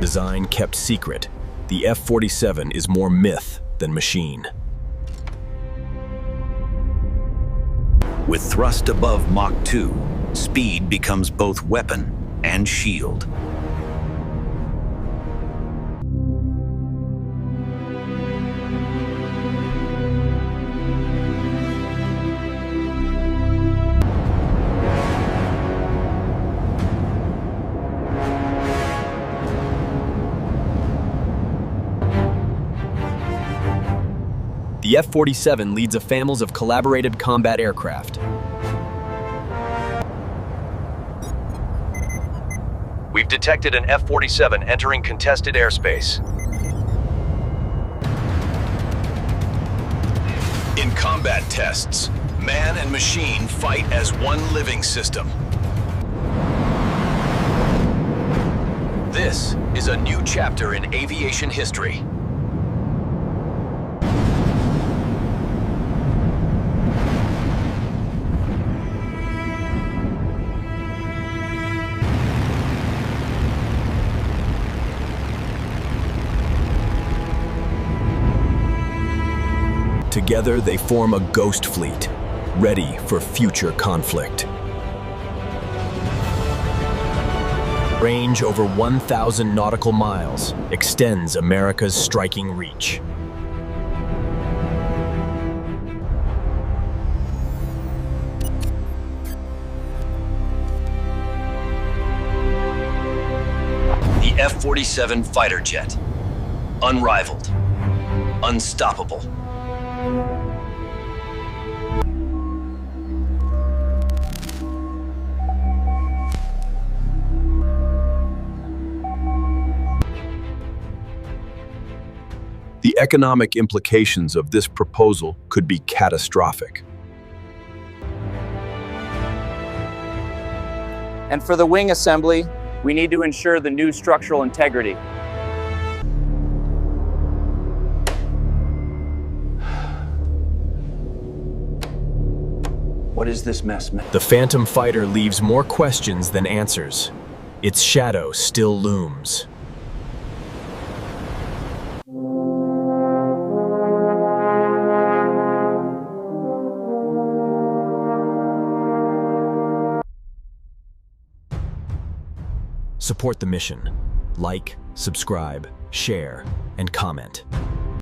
design kept secret, the F-47 is more myth than machine. With thrust above Mach 2, speed becomes both weapon and shield. The F-47 leads a family of collaborated combat aircraft. We've detected an F-47 entering contested airspace. In combat tests, man and machine fight as one living system. This is a new chapter in aviation history. Together, they form a ghost fleet, ready for future conflict. Range over 1,000 nautical miles extends America's striking reach. The F-47 fighter jet. Unrivaled. Unstoppable. The economic implications of this proposal could be catastrophic. And for the wing assembly, we need to ensure the new structural integrity. What is this mess, man? The Phantom fighter leaves more questions than answers. Its shadow still looms. Support the mission. Like, subscribe, share, and comment.